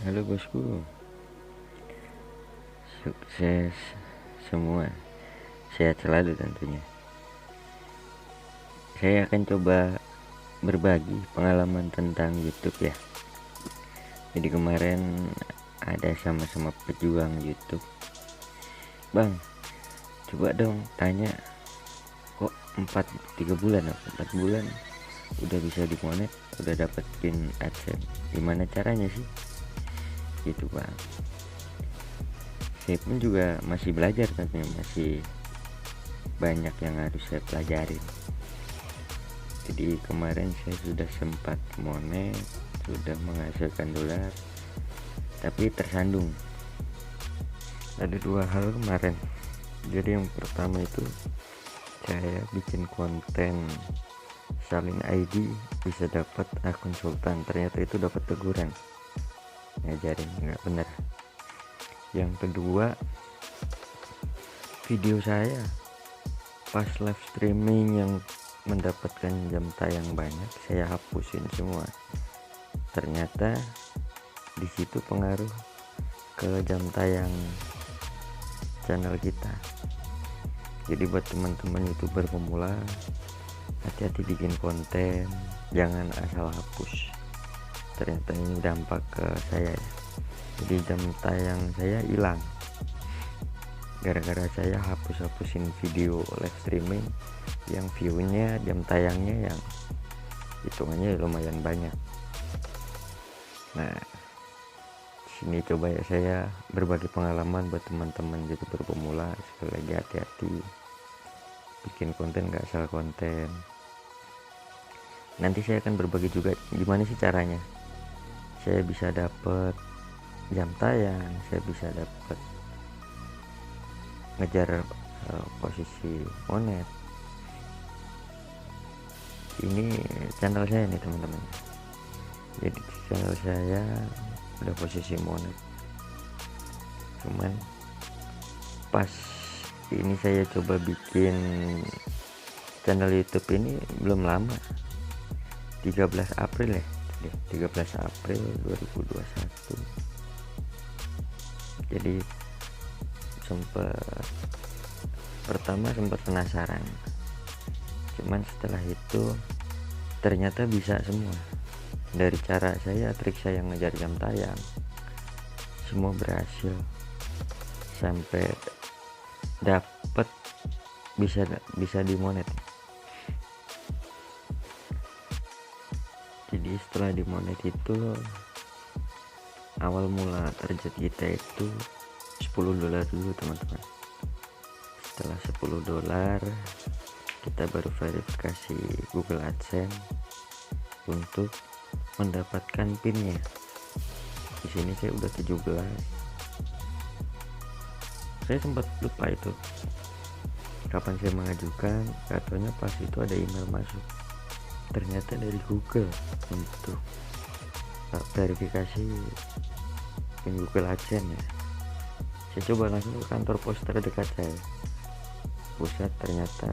Halo bosku, sukses semua, sehat selalu tentunya. Saya akan coba berbagi pengalaman tentang YouTube ya. Jadi kemarin ada sama-sama pejuang YouTube. Bang, coba dong tanya, kok 3 bulan 4 bulan udah bisa dimonet, udah dapetin AdSense, gimana caranya sih? Gitu bang. Saya pun juga masih belajar tentunya, masih banyak yang harus saya pelajarin. Jadi kemarin saya sudah sempat monet, sudah menghasilkan dolar, tapi tersandung. Ada dua hal kemarin. Jadi yang pertama itu saya bikin konten salin ID bisa dapat akun sultan, ternyata itu dapat teguran, ngajarin nggak benar. Yang kedua, video saya pas live streaming yang mendapatkan jam tayang banyak saya hapusin semua. Ternyata di situ pengaruh ke jam tayang channel kita. Jadi buat teman-teman YouTuber pemula, hati-hati bikin konten, jangan asal hapus. Ternyata ini dampak ke saya. Jadi jam tayang saya hilang gara-gara saya hapus-hapusin video live streaming yang view-nya, jam tayangnya yang hitungannya lumayan banyak. Nah, sini coba ya saya berbagi pengalaman buat teman-teman YouTuber pemula. Sekali lagi hati-hati bikin konten, gak salah konten. Nanti saya akan berbagi juga gimana sih caranya saya bisa dapet jam tayang, saya bisa dapet ngejar posisi monet. Ini channel saya nih teman-teman. Jadi channel saya udah posisi monet, cuman pas ini saya coba bikin channel YouTube ini belum lama, 13 April ya, 13 April 2021. Jadi pertama sempat penasaran, cuman setelah itu ternyata bisa semua. Dari cara saya, trik saya ngejar jam tayang, semua berhasil sampai dapet bisa dimonet. Jadi setelah dimonet itu awal mula target kita itu $10 dulu teman-teman. Setelah $10 kita baru verifikasi Google AdSense untuk mendapatkan pinnya. Di sini saya udah 17. Saya sempat lupa itu kapan saya mengajukan, katanya pas itu ada email masuk, ternyata dari Google untuk verifikasi pin Google AdSense ya. Saya coba langsung ke kantor pos terdekat saya pusat, ternyata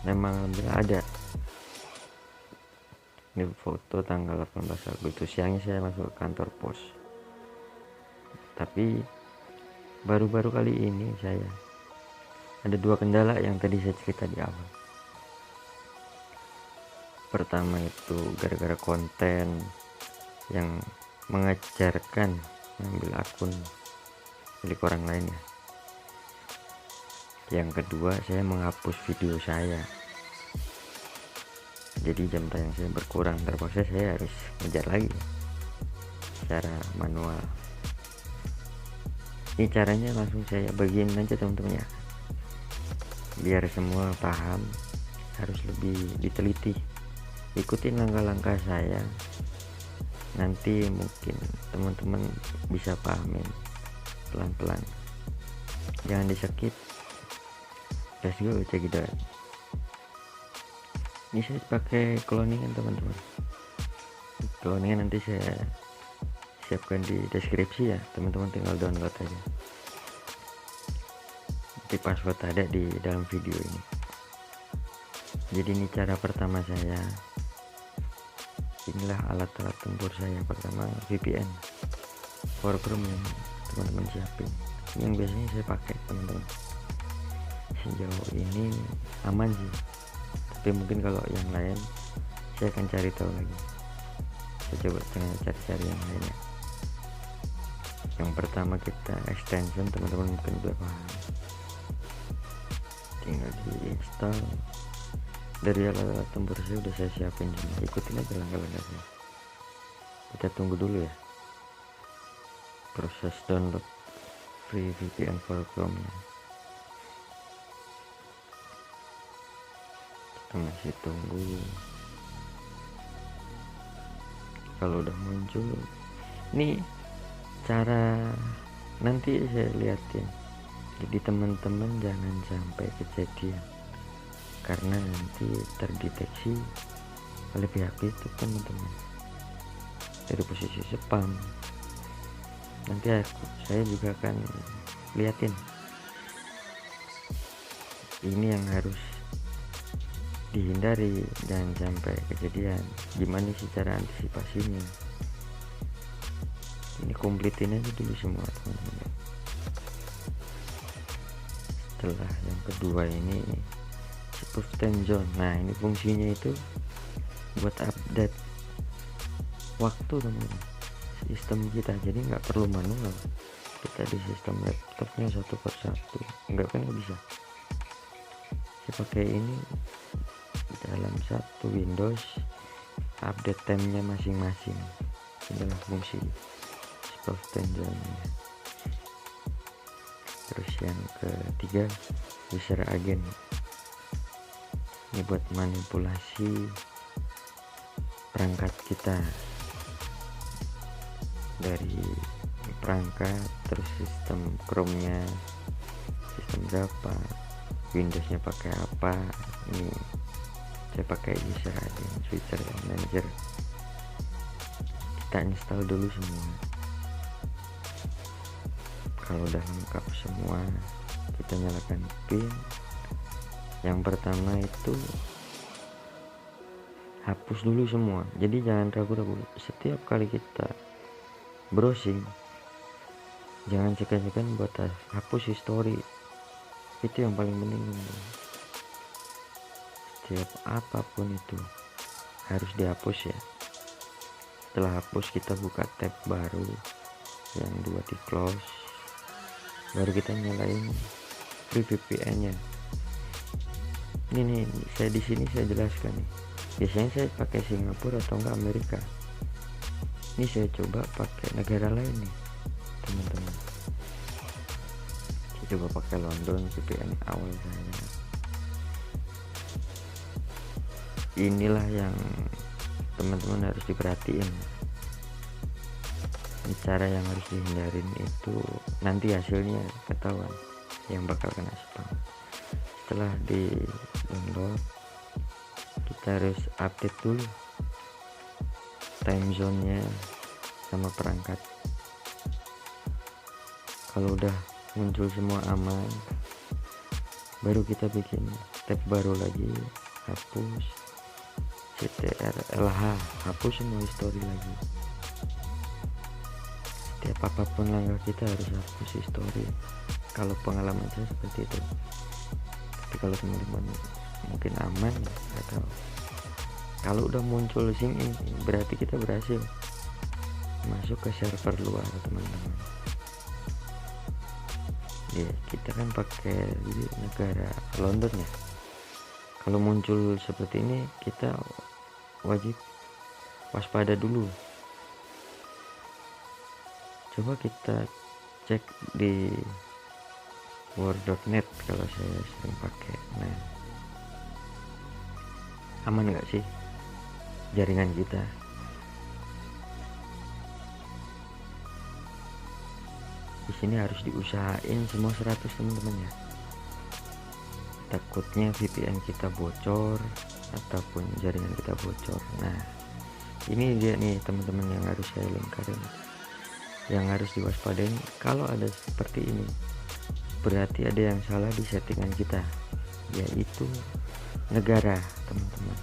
memang ada. Ini foto tanggal 18 Agustus siangnya saya masuk ke kantor pos. Tapi baru-baru kali ini saya ada dua kendala yang tadi saya cerita di awal. Pertama itu gara-gara konten yang mengajarkan mengambil akun milik orang lain ya. Yang kedua, saya menghapus video saya, jadi jam tayang saya berkurang. Terpaksa saya harus ngejar lagi secara manual. Ini caranya langsung saya bagiin aja teman-teman ya, biar semua paham. Harus lebih diteliti, ikutin langkah-langkah saya, nanti mungkin teman-teman bisa pahamin pelan-pelan, jangan di skip. Let's go, check it out. Ini saya pakai cloningan teman-teman. Cloningan nanti saya siapkan di deskripsi ya, teman-teman tinggal download aja. Nanti password ada di dalam video ini. Jadi ini cara pertama saya inilah alat-alat tempur saya. Pertama VPN Google Chrome yang teman-teman siapin, yang biasanya saya pakai teman-teman. Sejauh ini aman sih, tapi mungkin kalau yang lain saya akan cari tahu lagi. Saya coba cari-cari yang lainnya. Yang pertama kita extension, teman-teman mungkin udah paham, tinggal di install. Dari alat-alat tempur saya udah saya siapin semua, ikutin aja langkah-langkahnya. Kita tunggu dulu ya proses download free VPN for Chrome nya. Kita masih tunggu. Kalau udah muncul, nih cara nanti saya liatin. Jadi teman-teman jangan sampai kejadian, karena nanti terdeteksi oleh pihak itu teman-teman dari posisi spam. Nanti saya juga akan liatin. Ini yang harus dihindari, jangan sampai kejadian. Gimana sih cara antisipasinya? Ini komplitin aja dulu semua teman-teman. Setelah yang kedua ini spoof time zone. Nah ini fungsinya itu buat update waktu teman-teman, sistem kita, jadi nggak perlu manual. Kita di sistem laptopnya satu per satu, nggak bisa. Saya pakai ini dalam satu Windows, update time-nya masing-masing. Inilah fungsi spoof time zone. Terus yang ketiga user agent. Ini buat manipulasi perangkat kita, dari perangkat, terus sistem Chrome-nya sistem berapa, Windows-nya pakai apa. Ini saya pakai user agent, switcher dan manager. Kita install dulu semua. Kalau udah lengkap semua, kita nyalakan pin. Yang pertama itu hapus dulu semua. Jadi jangan ragu-ragu, setiap kali kita browsing jangan segan-segan buat hapus history. Itu yang paling penting. Setiap apapun itu harus dihapus ya. Setelah hapus, kita buka tab baru, yang dua di close, baru kita nyalain free VPN nya. Ini saya di sini saya jelaskan nih. Biasanya saya pakai Singapura atau enggak Amerika. Ini saya coba pakai negara lain nih teman-teman. Saya coba pakai London, VPN awal saya. Inilah yang teman-teman harus diperhatiin. Ini cara yang harus dihindarin, itu nanti hasilnya ketahuan, yang bakal kena spam. Setelah di download, kita harus update dulu time zone nya sama perangkat. Kalau udah muncul semua aman, baru kita bikin tab baru lagi, hapus CTRL-H, hapus semua history lagi. Setiap apapun langkah kita harus hapus history. Kalau pengalaman saya seperti itu. Tapi kalau teman-teman mungkin aman, nggak tahu. Kalau udah muncul sync in, berarti kita berhasil masuk ke server luar teman-teman. Ya, kita kan pakai di negara London ya. Kalau muncul seperti ini, kita wajib waspada dulu. Coba kita cek di war.net kalau saya sering pakai. Nah, aman nggak sih jaringan kita? Di sini harus diusahain semua 100 teman-teman ya. Takutnya VPN kita bocor ataupun jaringan kita bocor. Nah, ini dia nih teman-teman yang harus saya lingkarin, yang harus diwaspadain. Kalau ada seperti ini, berarti ada yang salah di settingan kita, yaitu negara teman-teman.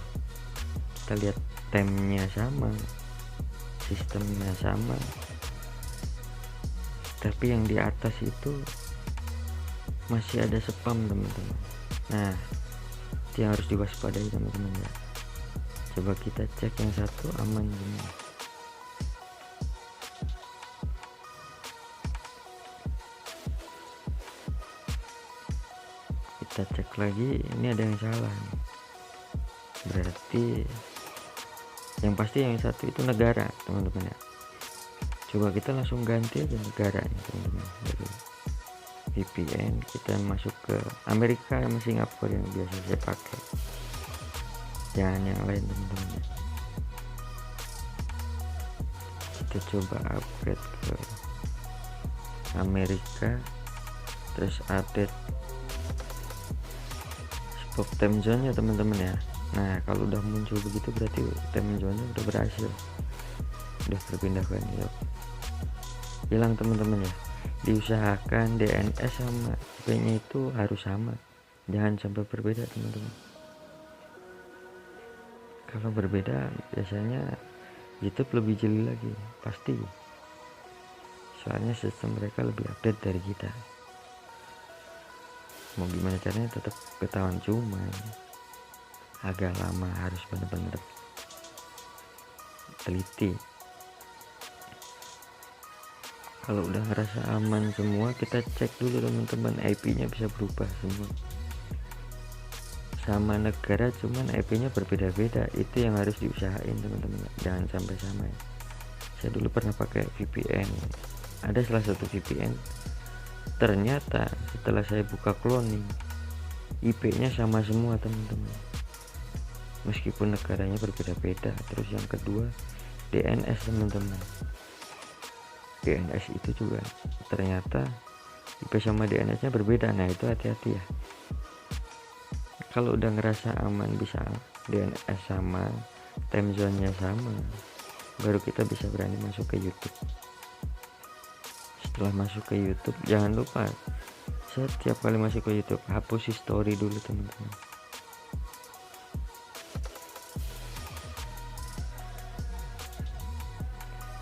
Kita lihat temnya sama, sistemnya sama, tapi yang di atas itu masih ada spam teman-teman. Nah, itu yang harus diwaspadai teman-teman ya. Coba kita cek yang satu aman semua. Kita cek lagi, ini ada yang salah nih. Berarti yang pasti yang satu itu negara teman-teman ya. Coba kita langsung ganti aja negaranya teman-teman. Dari VPN kita masuk ke Amerika sama Singapura yang biasa saya pakai, jangan yang lain teman-teman ya. Kita coba upgrade ke Amerika, terus update spot time zone nya teman-teman ya. Nah, kalau udah muncul begitu berarti time zone nya udah berhasil, udah terpindahkan ya. Hilang teman-teman ya. Diusahakan DNS sama IP nya itu harus sama, jangan sampai berbeda teman-teman. Kalau berbeda biasanya YouTube lebih jeli lagi pasti, soalnya sistem mereka lebih update dari kita. Mau gimana caranya tetap ketahuan, cuman agak lama, harus benar-benar teliti. Kalau udah ngerasa aman semua, kita cek dulu teman-teman, IP-nya bisa berubah semua. Sama negara cuman IP-nya berbeda-beda, itu yang harus diusahain teman-teman, jangan sampai sama ya. Saya dulu pernah pakai VPN, ada salah satu VPN, ternyata setelah saya buka cloning, IP-nya sama semua teman-teman, meskipun negaranya berbeda-beda. Terus yang kedua, DNS teman-teman, DNS itu juga ternyata IP sama DNS nya berbeda. Nah, itu hati-hati ya. Kalau udah ngerasa aman, bisa DNS sama, time zone nya sama, baru kita bisa berani masuk ke YouTube. Setelah masuk ke YouTube, jangan lupa setiap kali masuk ke YouTube hapus history dulu teman-teman.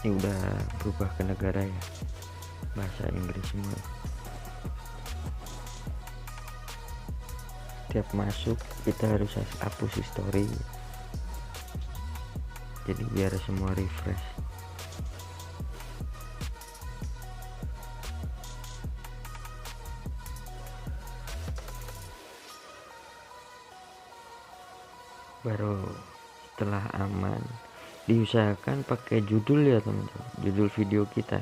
Ini udah berubah ke negara ya, bahasa Inggris semua. Tiap masuk kita harus hapus history, jadi biar semua refresh. Baru setelah aman, diusahakan pakai judul ya teman-teman, judul video kita.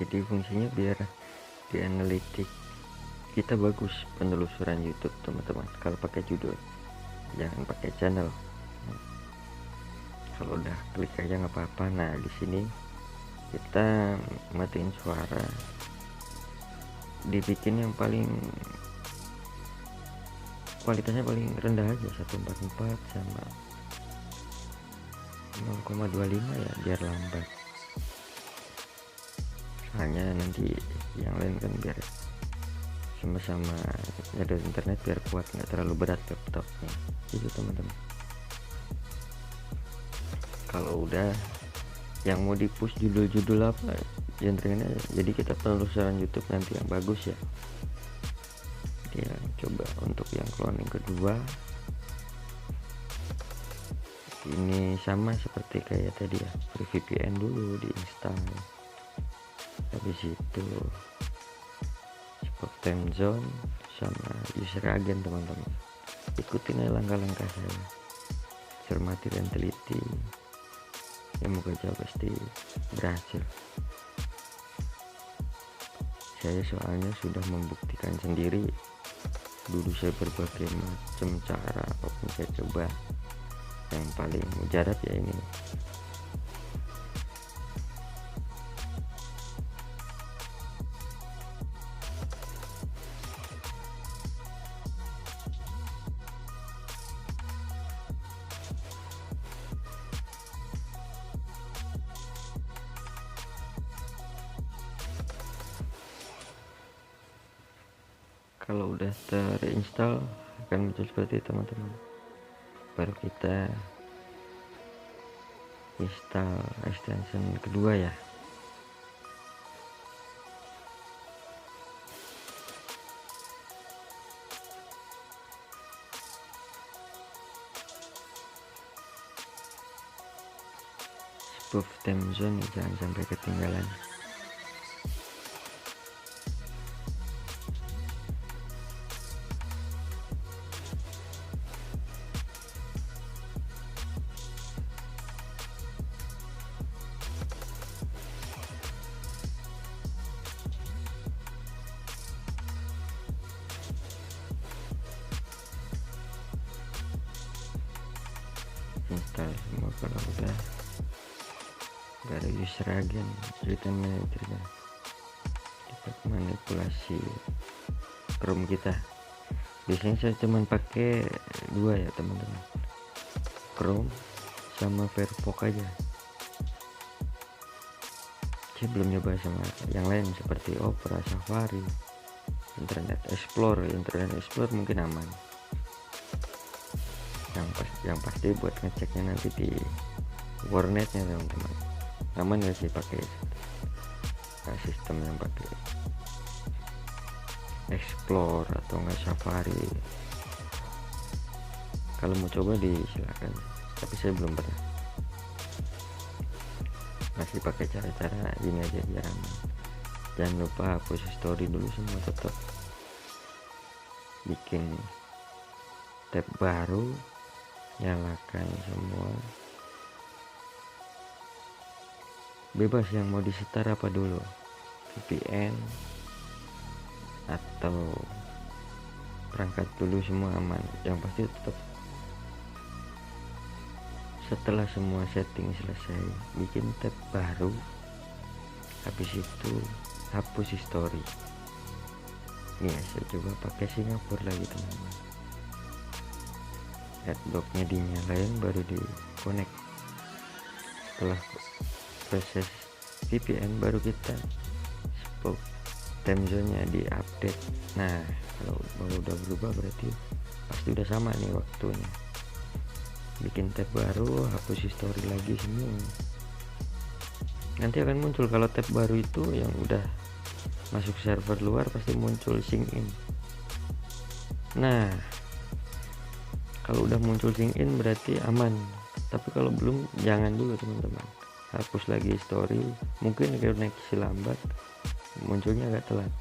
Jadi fungsinya biar di analitik kita bagus penelusuran YouTube teman-teman kalau pakai judul, jangan pakai channel. Kalau udah klik aja nggak apa-apa. Nah, di sini kita matiin suara, dibikin yang paling kualitasnya paling rendah aja, 144 sama 0,25 ya, biar lambat. Soalnya nanti yang lain kan biar sama-sama ada internet, biar kuat, nggak terlalu berat laptopnya gitu teman-teman. Kalau udah yang mau di push judul-judul apa genrenya, jadi kita penelusuran YouTube nanti yang bagus ya. Ya, coba untuk yang cloning kedua ini sama seperti kayak tadi ya, VPN dulu diinstal, habis itu spot time zone sama user agent teman-teman. Ikutin aja langkah-langkah saya, cermati dan teliti ya, moga aja pasti berhasil. Saya soalnya sudah membuktikan sendiri, dulu saya berbagai macam cara apapun saya coba, yang paling mujarab ya ini. Kalau udah terinstall akan muncul seperti itu teman-teman, baru kita install extension kedua ya. Spoof time zone nih, jangan sampai ketinggalan. Install semua. Kalau udah baru user agent return manager, dapat manipulasi Chrome kita. Biasanya saya cuman pakai dua ya teman-teman, Chrome sama Firefox aja. Saya belum nyoba sama yang lain seperti Opera, Safari, Internet Explorer. Internet Explorer mungkin aman. Yang pasti buat ngeceknya nanti di warnetnya teman-teman. Aman gak sih pakai sistem yang pakai Explore atau enggak Safari? Kalau mau coba silakan, tapi saya belum pernah. Masih pakai cara-cara ini aja biar aman. Jangan lupa hapus history dulu semua, tetap bikin tab baru, nyalakan semua, bebas yang mau disetar apa dulu, VPN atau perangkat dulu, semua aman. Yang pasti tetap setelah semua setting selesai, bikin tab baru, habis itu hapus history. Ya, saya coba pakai Singapura lagi teman-teman. Adblocknya dinyalain baru di connect. Setelah proses VPN baru kita spoof time zone-nya di update. Nah, kalau udah berubah berarti pasti udah sama nih waktunya. Bikin tab baru, hapus history lagi semua. Nanti akan muncul, kalau tab baru itu yang udah masuk server luar pasti muncul sync in. Nah, kalau udah muncul sync in berarti aman. Tapi kalau belum, jangan dulu teman-teman. Hapus lagi history. Mungkin koneksi lambat, munculnya agak telat.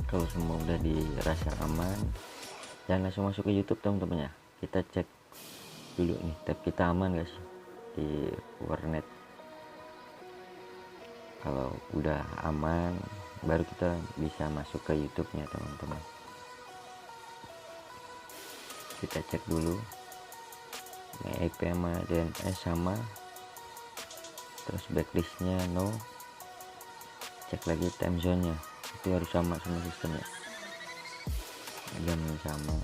Kalau semua udah dirasa aman, jangan langsung masuk ke YouTube teman-teman ya. Kita cek dulu nih tab kita aman guys di warnet. Kalau udah aman, baru kita bisa masuk ke YouTube-nya teman-teman. Kita cek dulu IP sama DNS sama, terus backlistnya no, cek lagi time zone-nya itu harus sama semua sistemnya, jam sama,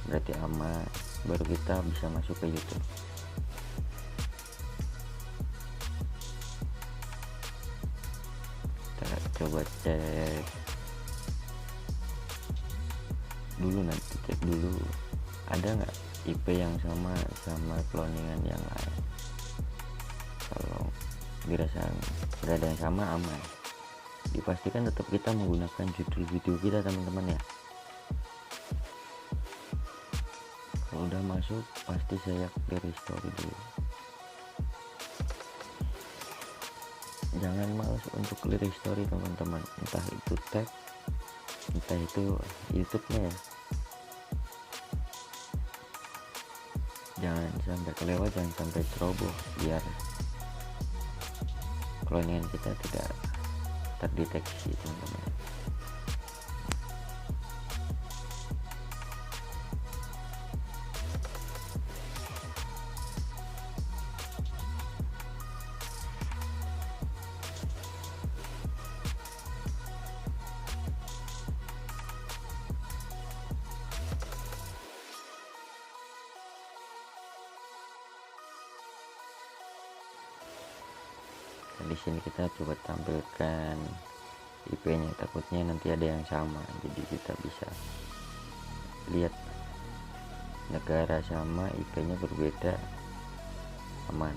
berarti aman, baru kita bisa masuk ke YouTube. Kita coba cek dulu, nanti cek dulu ada nggak IP yang sama cloningan yang lain. Kalau dirasa nggak ada yang sama, aman. Dipastikan tetap kita menggunakan judul video kita teman-teman ya. Kalau udah masuk pasti saya clear history dulu. Jangan malas untuk clear history teman-teman, entah itu tab, entah itu YouTube-nya ya. Jangan sampai kelewat, jangan sampai ceroboh, biar cloningan kita tidak terdeteksi teman-teman. Di sini kita coba tampilkan IP-nya, takutnya nanti ada yang sama, jadi kita bisa lihat negara sama IP-nya berbeda, aman.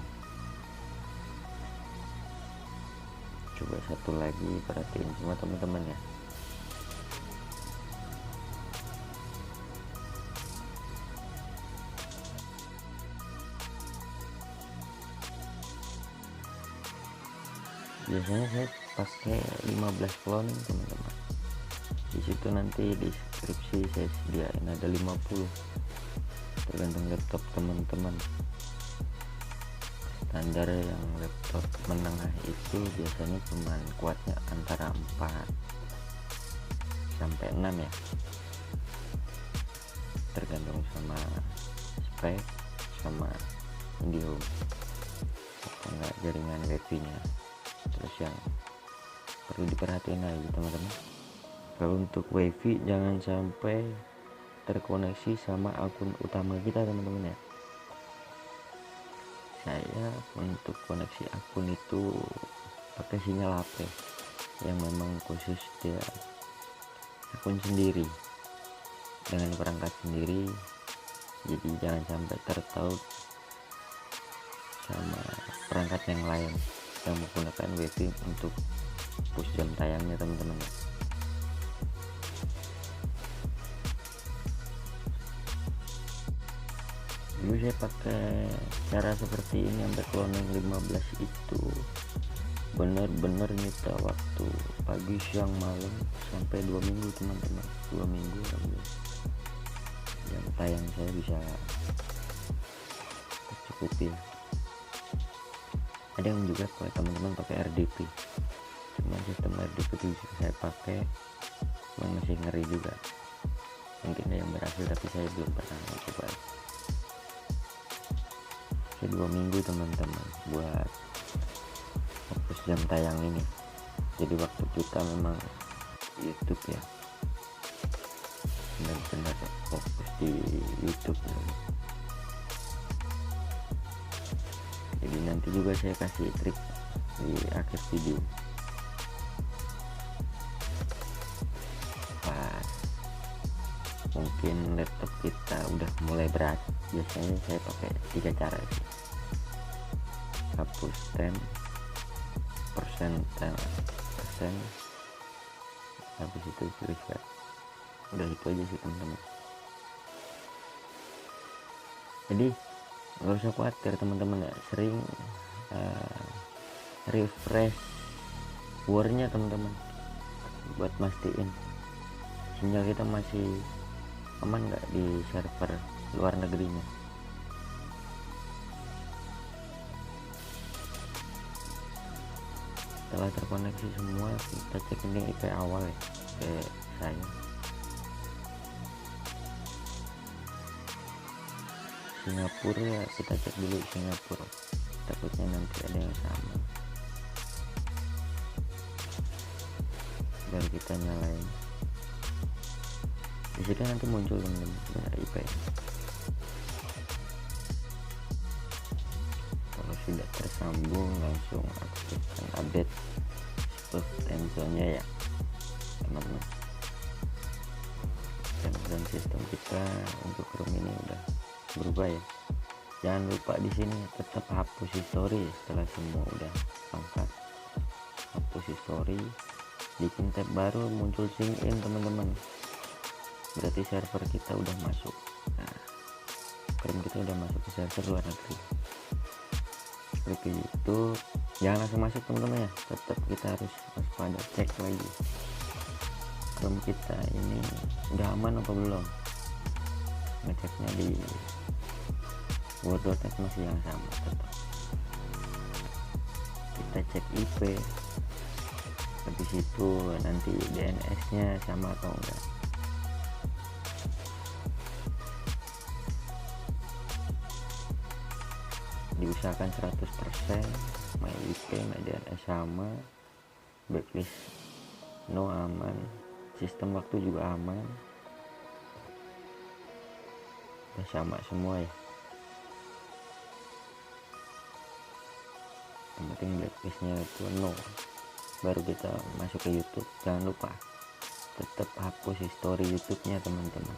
Coba satu lagi, perhatiin semua teman-teman ya. Biasanya saya pakai 15 cloning teman-teman. Di situ nanti di deskripsi saya sediain ada 50, tergantung laptop teman-teman. Standar yang laptop menengah itu biasanya cuman kuatnya antara 4 sampai 6 ya, tergantung sama spek sama IndiHome atau enggak jaringan wifi nya. Terus yang perlu diperhatiin lagi teman-teman, kalau untuk wifi jangan sampai terkoneksi sama akun utama kita teman-teman ya. Saya untuk koneksi akun itu pakai sinyal HP yang memang khusus dia akun sendiri dengan perangkat sendiri, jadi jangan sampai tertaut sama perangkat yang lain yang menggunakan wifi untuk push jam tayangnya teman-teman. Dulu saya pakai cara seperti ini sampai cloning 15 itu benar-benar nyita waktu pagi siang malam sampai 2 minggu teman-teman. 2 minggu jam tayang saya bisa tercukupi. Ada yang juga teman-teman pakai RDP, cuma sistem RDP itu saya pakai masih ngeri juga. Mungkin ada yang berhasil tapi saya belum pernah coba. Saya 2 minggu teman-teman buat fokus jam tayang ini, jadi waktu kita memang YouTube ya, benar-benar fokus di YouTube ya. Jadi nanti juga saya kasih trik di akhir video. Pas mungkin laptop kita udah mulai berat, biasanya saya pakai 3 cara sih. Hapus tem, persen, habis itu reset. Udah itu aja sih teman-teman. Jadi nggak usah khawatir teman-teman ya, sering refresh war-nya teman-teman buat mastiin sinyal kita masih aman nggak di server luar negerinya. Setelah terkoneksi semua, kita cek ini IP awal ya, kayak saya. Singapura ya, kita cek dulu Singapura, takutnya nanti ada yang sama, baru kita nyalain. Di situ nanti muncul teman-teman IP. Kalau sudah tersambung, langsung aktifkan update stop time zone-nya ya teman-teman. Dan sistem kita untuk room ini udah berubah ya. Jangan lupa di sini tetap hapus history setelah semua udah angkat. Hapus history, bikin tab baru, muncul sync in teman-teman. Berarti server kita udah masuk. Nah, Chrome kita udah masuk ke server luar negeri. Seperti itu, jangan langsung masuk teman-teman ya. Tetap kita harus waspada, cek lagi Chrome kita ini udah aman apa belum. Ngeceknya di word.net masih yang sama, tetap kita cek IP, habis itu nanti DNS nya sama atau enggak. Diusahakan 100% MyIP, MyDNS sama, backlist no aman, sistem waktu juga aman, udah sama semua ya. Yang penting blacklistnya itu no, baru kita masuk ke YouTube. Jangan lupa tetap hapus history YouTube-nya teman-teman.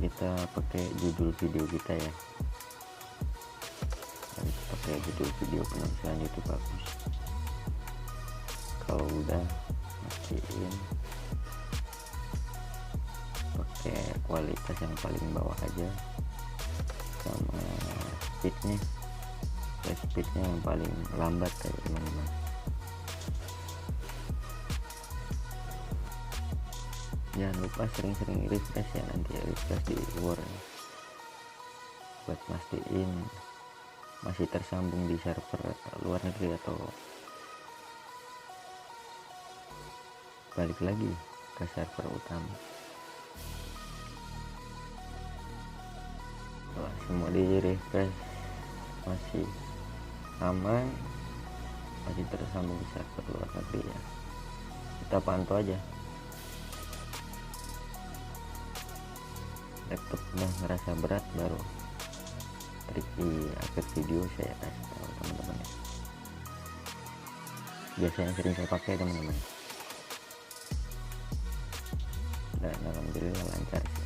Kita pakai judul video kita ya, harus pakai judul video penampilan itu bagus. Kalau udah mastiin pakai kualitas yang paling bawah aja, sama speednya yang paling lambat kayak teman-teman. Jangan lupa sering-sering refresh ya, nanti refresh di luar ya, buat mastiin masih tersambung di server luar negeri atau balik lagi ke server utama. Setelah semua di refresh masih aman, masih tersambung di server luar negeri ya, kita pantau aja. Laptop udah ngerasa berat, baru trik di akhir video saya kasih tahu teman-teman ya. Biasa yang sering saya pakai teman-teman, dan alhamdulillah lancar sih.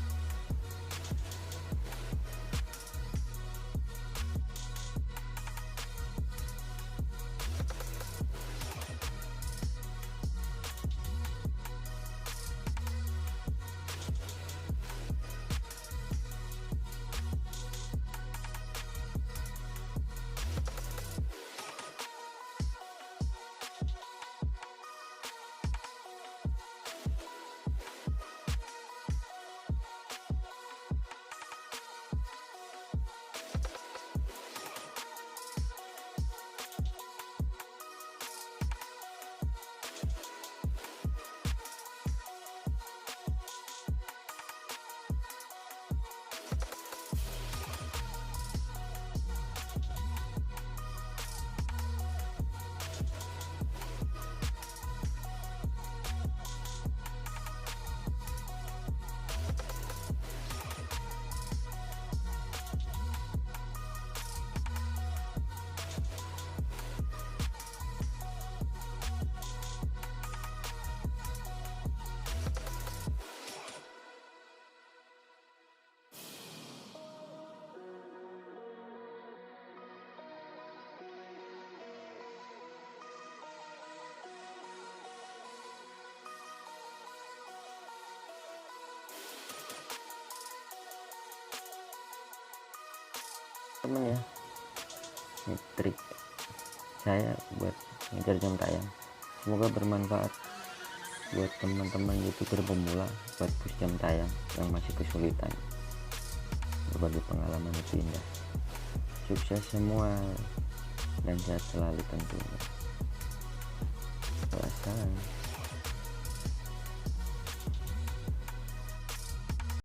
Temen ya, ini trik saya buat ngejar jam tayang, semoga bermanfaat buat teman-teman youtuber pemula buat push jam tayang yang masih kesulitan. Berbagi pengalaman itu indah. Sukses semua dan sehat selalu tentunya. Wassalam.